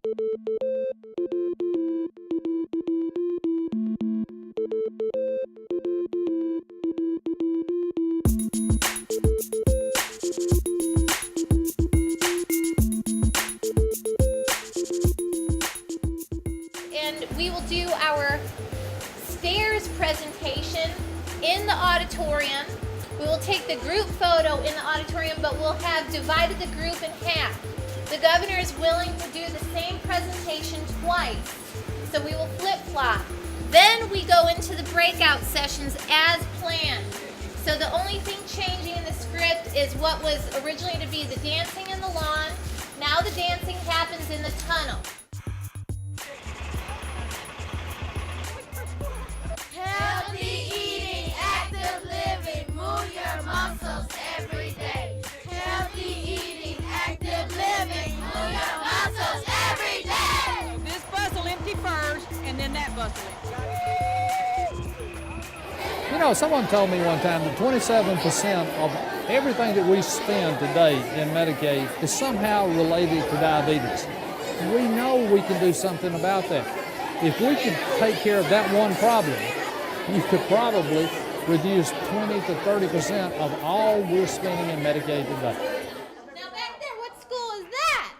And we will do our stairs presentation in the auditorium. We will take the group photo in the auditorium, but we'll have divided the group in half. The governor is willing to do the same presentation twice, so we will flip-flop. Then we go into the breakout sessions as planned. So the only thing changing in the script is what was originally to be the dancing in the lawn. Now the dancing happens in the tunnel. Healthy eating, active living, move your muscles every day. Healthy eating, active living, move your muscles every day. This bus will empty first, and then that bus will empty. You know, someone told me one time that 27% of everything that we spend today in Medicaid is somehow related to diabetes. We know we can do something about that. If we could take care of that one problem, you could probably reduce 20 to 30% of all we're spending in Medicaid today. Now back there, what school is that?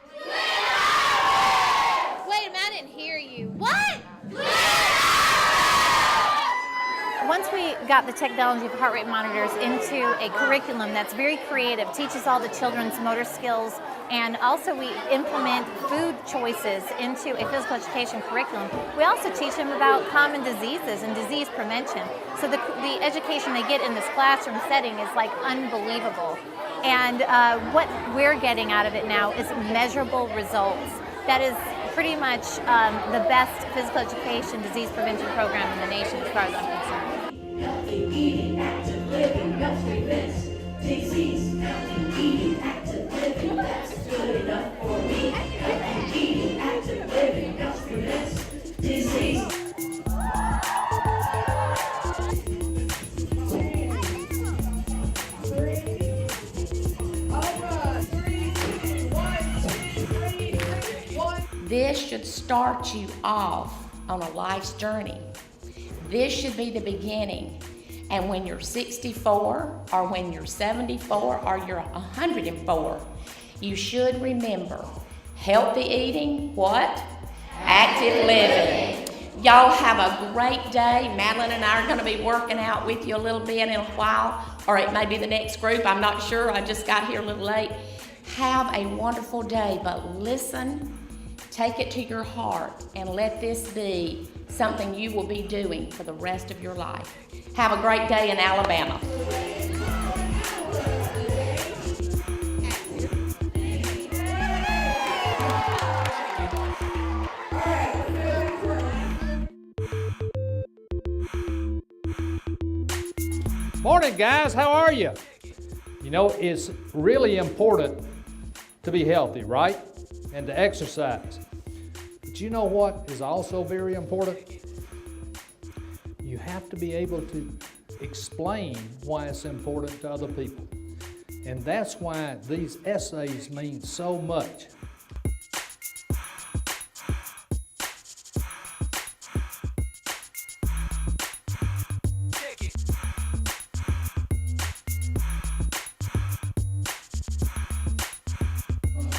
Wait a minute, I didn't hear you. What? Once we got the technology of heart rate monitors into a curriculum that's very creative, teaches all the children's motor skills, and also we implement food choices into a physical education curriculum, we also teach them about common diseases and disease prevention. So the education they get in this classroom setting is like unbelievable. And what we're getting out of it now is measurable results. That is pretty much the best physical education disease prevention program in the nation as far as I'm concerned. Healthy eating, active living, helps prevent disease. Healthy eating, active living, that's good enough for me. Healthy eating, active living, helps prevent disease. This should start you off on a life's journey. This should be the beginning. And when you're 64, or when you're 74, or you're 104, you should remember healthy eating, what? Active living. Y'all have a great day. Madeline and I are going to be working out with you a little bit in a while, or it may be the next group. I'm not sure. I just got here a little late. Have a wonderful day, but listen, take it to your heart, and let this be something you will be doing for the rest of your life. Have a great day in Alabama. Morning, guys. How are you? You know, it's really important to be healthy, right? And to exercise. But you know what is also very important? You have to be able to explain why it's important to other people. And that's why these essays mean so much.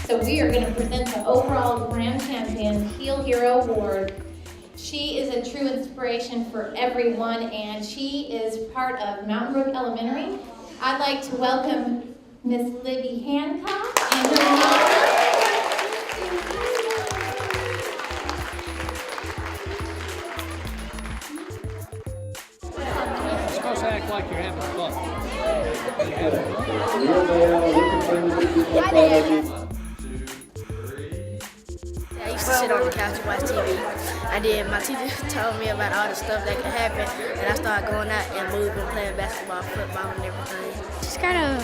So we are going to present the overall Grand Champion Heel Hero Award. She is a true inspiration for everyone, and she is part of Mountain Brook Elementary. I'd like to welcome Miss Libby Hancock and her mom. You're supposed to act like you're having fun. I used to sit on the couch and watch TV. I did. My teacher told me about all the stuff that could happen, and I started going out and moving, playing basketball, football, and everything. It's kind of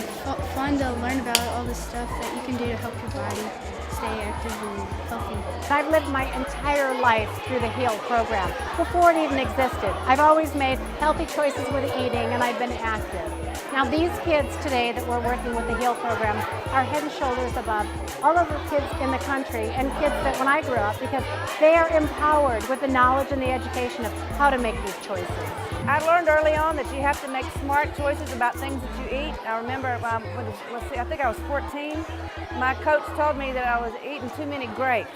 fun to learn about all the stuff that you can do to help your body stay active and healthy. I've lived my entire life through the HEAL program, before it even existed. I've always made healthy choices with eating, and I've been active. Now these kids today that we're working with the HEAL program are head and shoulders above all of the kids in the country and kids that when I grew up, because they are empowered with the knowledge and the education of how to make these choices. I learned early on that you have to make smart choices about things that you eat. I remember, I think I was 14, my coach told me that I was eating too many grapes.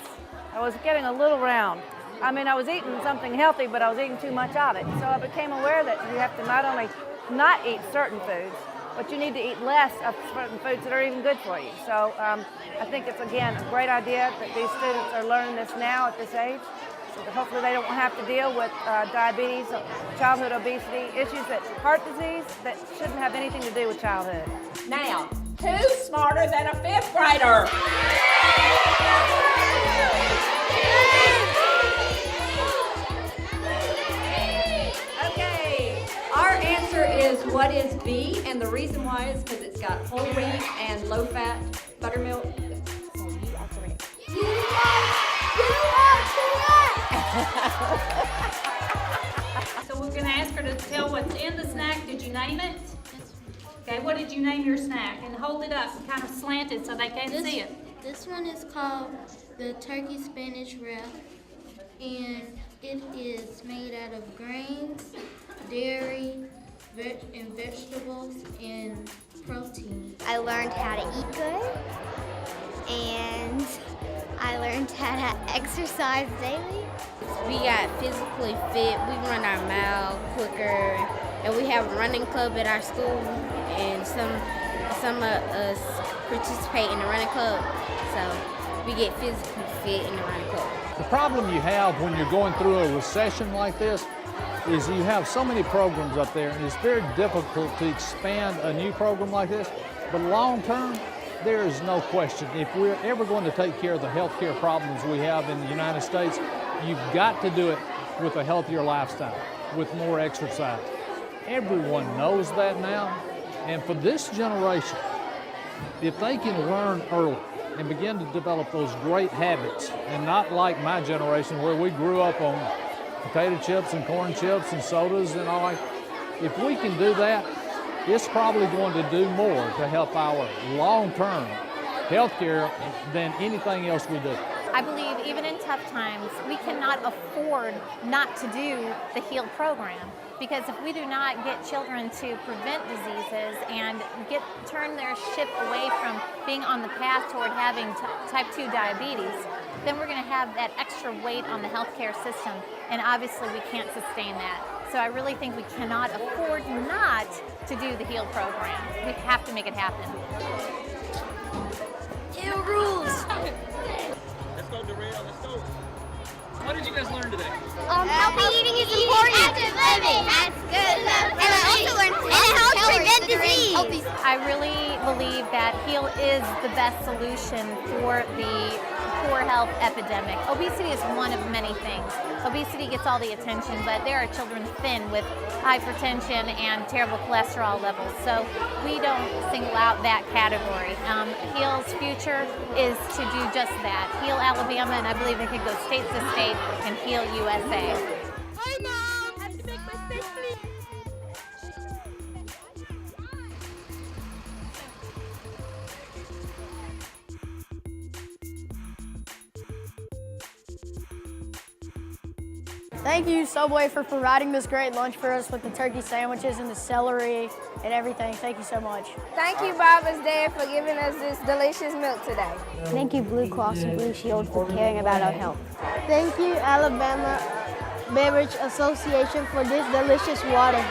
I was getting a little round. I mean, I was eating something healthy, but I was eating too much of it. So I became aware that you have to not only not eat certain foods, but you need to eat less of certain foods that are even good for you. So I think it's, again, a great idea that these students are learning this now at this age. So that hopefully they don't have to deal with diabetes, childhood obesity, issues that heart disease that shouldn't have anything to do with childhood. Now, who's smarter than a 5th grader? Okay, our answer is what is B, and the reason why is because it's got whole wheat and low-fat buttermilk. So we're going to ask her to tell what's in the snack. Did you name it? Okay, what did you name your snack? And hold it up and kind of slant it so they can't see it. This one is called the turkey spinach wrap, and it is made out of grains, dairy, and vegetables, and protein. I learned how to eat good, and I learned how to exercise daily. We got physically fit, we run our mile quicker, and we have a running club at our school, and some of us participate in the running club, so we get physically fit in the running club. The problem you have when you're going through a recession like this is you have so many programs up there, and it's very difficult to expand a new program like this. But long term, there is no question, if we're ever going to take care of the healthcare problems we have in the United States, you've got to do it with a healthier lifestyle, with more exercise. Everyone knows that now, and for this generation, if they can learn early and begin to develop those great habits, and not like my generation where we grew up on potato chips and corn chips and sodas and all that, if we can do that, it's probably going to do more to help our long-term health care than anything else we do. I believe even in tough times, we cannot afford not to do the HEAL program, because if we do not get children to prevent diseases and turn their ship away from being on the path toward having type 2 diabetes, then we're going to have that extra weight on the healthcare system, and obviously we can't sustain that. So I really think we cannot afford not to do the HEAL program. We have to make it happen. HEAL rules! Let's go, Darrell, let's go. What did you guys learn today? Healthy eating is important. Active living. That's good. And I also learned it helps prevent disease. I really believe that HEAL is the best solution for the poor health epidemic. Obesity is one of many things. Obesity gets all the attention, but there are children thin with hypertension and terrible cholesterol levels, so we don't single out that category. HEAL's future is to do just that. HEAL Alabama, and I believe it could go state to state, and HEAL USA. Hi, Mom. I have to make my space, please. Thank you, Subway, for providing this great lunch for us with the turkey sandwiches and the celery and everything. Thank you so much. Thank you, Baba's Dad, for giving us this delicious milk today. Thank you, Blue Cross and Blue Shield, for caring about our health. Thank you, Alabama Beverage Association, for this delicious water.